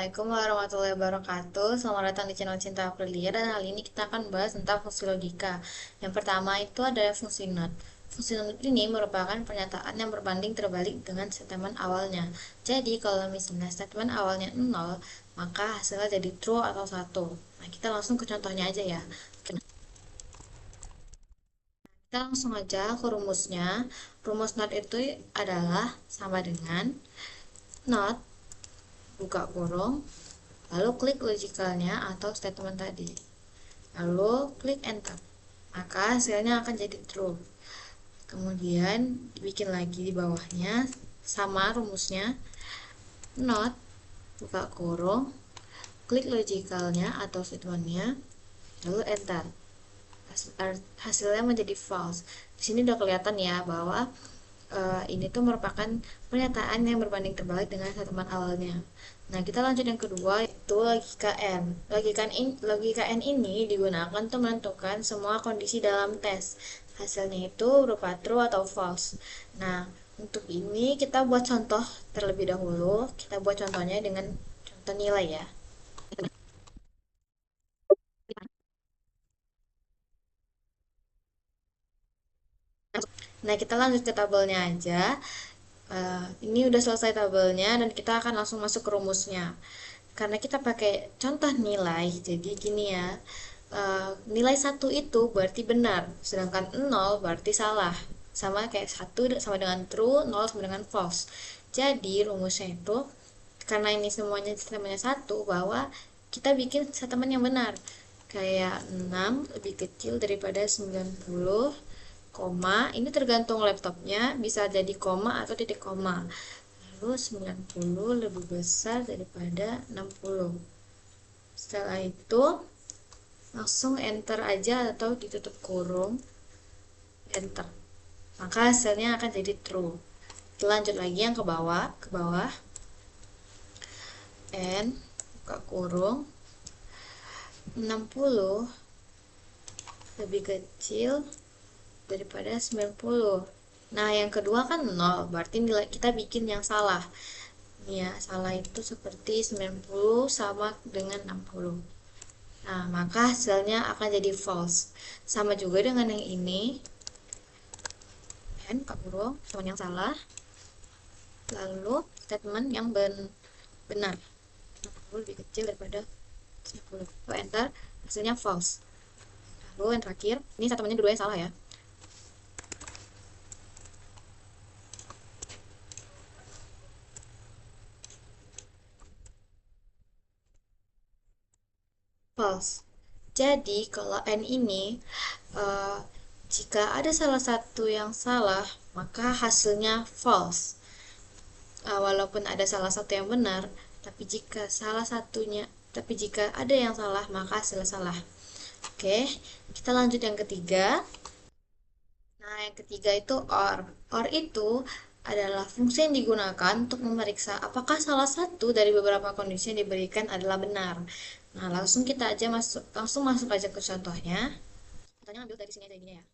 Assalamualaikum warahmatullahi wabarakatuh. Selamat datang di channel Cinta Aprilia, dan kali ini kita akan bahas tentang fungsi logika. Yang pertama itu adalah fungsi not. Fungsi not ini merupakan pernyataan yang berbanding terbalik dengan statement awalnya. Jadi kalau misalnya statement awalnya 0, maka hasilnya jadi true atau 1. Nah, kita langsung ke contohnya aja ya. Kita langsung aja ke rumusnya. Rumus not itu adalah sama dengan not buka kurung, lalu klik logikalnya atau statement tadi, lalu klik enter, maka hasilnya akan jadi true. Kemudian dibikin lagi di bawahnya sama rumusnya, not buka kurung, klik logikalnya atau statementnya, lalu enter, hasilnya menjadi false. Di sini udah kelihatan ya bahwa ini tuh merupakan pernyataan yang berbanding terbalik dengan statement awalnya. Nah, kita lanjut yang kedua, itu logika N. Logika N ini digunakan untuk menentukan semua kondisi dalam tes. Hasilnya itu berupa true atau false. Nah, untuk ini kita buat contoh terlebih dahulu. Kita buat contohnya dengan contoh nilai ya. Nah, kita lanjut ke tabelnya aja. Ini udah selesai tabelnya dan kita akan langsung masuk ke rumusnya. Karena kita pakai contoh nilai, jadi gini ya. Nilai 1 itu berarti benar, sedangkan 0 berarti salah. Sama kayak 1 sama dengan true, 0 sama dengan false. Jadi rumusnya itu, karena ini semuanya sistemnya satu, bahwa kita bikin statement yang benar. Kayak 6 lebih kecil daripada 90, koma, ini tergantung laptopnya, bisa jadi koma atau titik koma. Lalu 90 lebih besar daripada 60. Setelah itu langsung enter aja atau ditutup kurung, enter, maka hasilnya akan jadi true. Kita lanjut lagi yang ke bawah, n buka kurung, 60 lebih kecil daripada 90. Nah, yang kedua kan 0, berarti nilai kita bikin yang salah. Ya, salah itu seperti 90 sama dengan 60. Nah, maka hasilnya akan jadi false. Sama juga dengan yang ini. N buka kurung, statement yang salah. Lalu statement yang benar. 60 lebih kecil daripada 90. Lalu enter, hasilnya false. Lalu yang terakhir, ini statementnya kedua yang salah ya. False. Jadi kalau n ini jika ada salah satu yang salah, maka hasilnya false. Walaupun ada salah satu yang benar, tapi jika ada yang salah, maka hasilnya salah. Oke, kita lanjut yang ketiga. Nah, yang ketiga itu OR. OR itu adalah fungsi yang digunakan untuk memeriksa apakah salah satu dari beberapa kondisi yang diberikan adalah benar. Nah, langsung masuk aja ke contohnya. Contohnya ambil dari sini aja gini ya.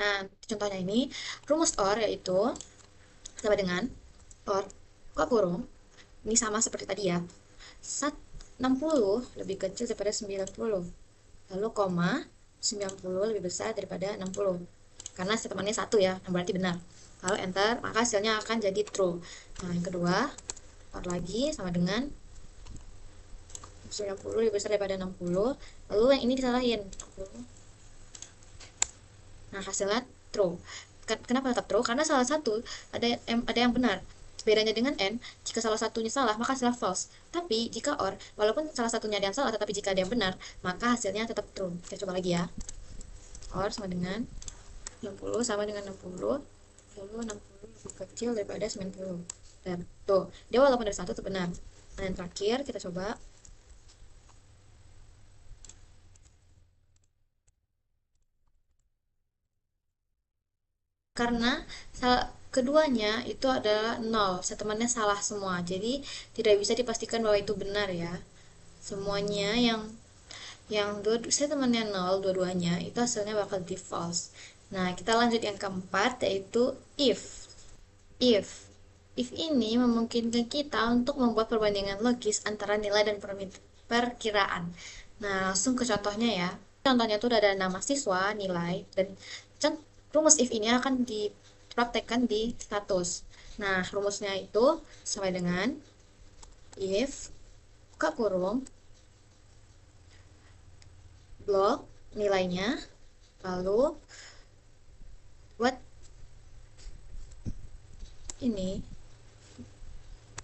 Nah, contohnya ini rumus OR yaitu sama dengan OR buka kurung. Ini sama seperti tadi ya. 60 lebih kecil daripada 90. Lalu koma, 90 lebih besar daripada 60. Karena statementnya satu ya, yang berarti benar. Lalu enter, maka hasilnya akan jadi true. Nah, yang kedua, OR lagi sama dengan 90 lebih besar daripada 60. Lalu yang ini disalahin. Nah, hasilnya true. Kenapa tetap true? Karena salah satu ada yang benar. Bedanya dengan n, jika salah satunya salah, maka hasilnya false. Tapi jika or, walaupun salah satunya ada yang salah, tetapi jika ada yang benar, maka hasilnya tetap true. Kita coba lagi ya. Or sama dengan 60 sama dengan 60, lalu 60 lebih kecil daripada 90. Dan tuh, dia walaupun ada satu itu benar. Nah, yang terakhir kita coba. Karena keduanya itu adalah 0, statementnya salah semua, jadi tidak bisa dipastikan bahwa itu benar ya. Semuanya yang statementnya 0 dua-duanya, itu hasilnya bakal di false. Nah, kita lanjut yang keempat, yaitu if. If if ini memungkinkan kita untuk membuat perbandingan logis antara nilai dan perkiraan. Nah, langsung ke contohnya ya. Contohnya tuh ada nama siswa, nilai, dan rumus if ini akan dipraktekkan di status. Nah, rumusnya itu sama dengan if buka kurung blok nilainya, lalu buat ini,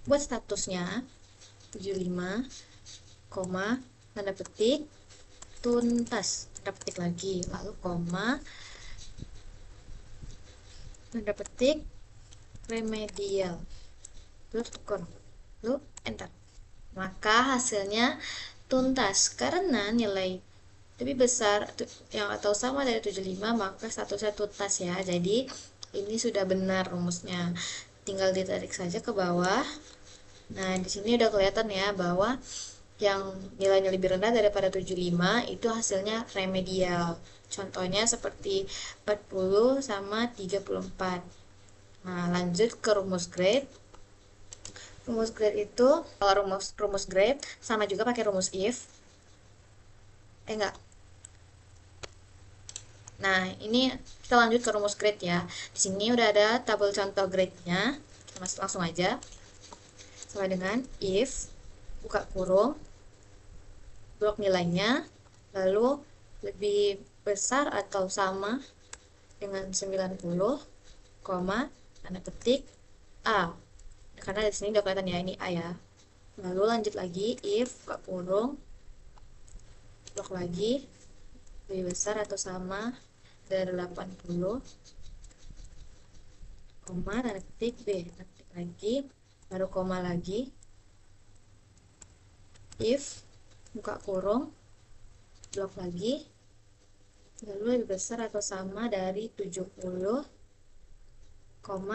buat statusnya 75, tanda petik tuntas, tanda petik lagi, lalu koma, tanda petik remedial, terus tuker, lalu enter. Maka hasilnya tuntas karena nilai lebih besar yang atau sama dari 75, maka statusnya tuntas ya. Jadi ini sudah benar rumusnya. Tinggal ditarik saja ke bawah. Nah, di sini udah kelihatan ya bahwa yang nilainya lebih rendah daripada 75 itu hasilnya remedial. Contohnya seperti 40 sama 34. Nah, lanjut ke rumus grade. Rumus grade itu, kalau rumus grade sama juga pakai rumus if. Enggak. Nah, ini kita lanjut ke rumus grade ya. Di sini udah ada tabel contoh grade-nya. Kita langsung aja. Sama dengan if buka kurung blok nilainya, lalu lebih besar atau sama dengan 90, tanda petik A. Karena di sini udah kelihatan ya, ini A ya. Lalu lanjut lagi if buka kurung blok lagi lebih besar atau sama dari 80, tanda petik B, tanda petik lagi, baru koma lagi, if buka kurung blok lagi lalu lebih besar atau sama dari 70,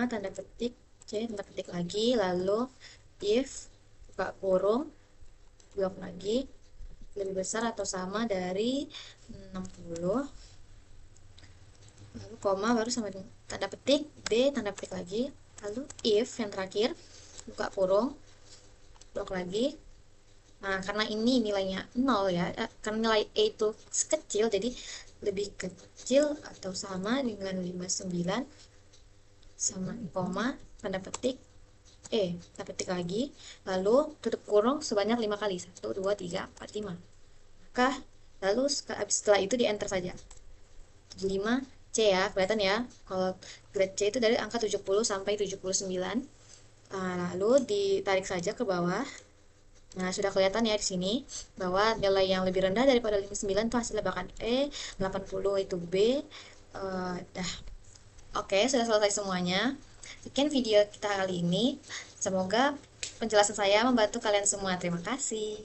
tanda petik C, tanda petik lagi, lalu if buka kurung blok lagi lebih besar atau sama dari 60, lalu koma, baru sama dengan tanda petik B, tanda petik lagi, lalu if yang terakhir buka kurung blok lagi. Nah, karena ini nilainya 0 ya, karena nilai E itu kecil, jadi lebih kecil atau sama dengan 59, sama koma, tanda petik E, tanda petik lagi, lalu tutup kurung sebanyak 5 kali, 1, 2, 3, 4, 5. Maka, lalu setelah itu di enter saja. 75 C ya, kelihatan ya, kalau grade C itu dari angka 70 sampai 79. Lalu ditarik saja ke bawah. Nah, sudah kelihatan ya di sini bahwa nilai yang lebih rendah daripada 59 itu hasilnya bahkan E, 80 itu B. Dah. Oke, sudah selesai semuanya. Sekian video kita kali ini. Semoga penjelasan saya membantu kalian semua. Terima kasih.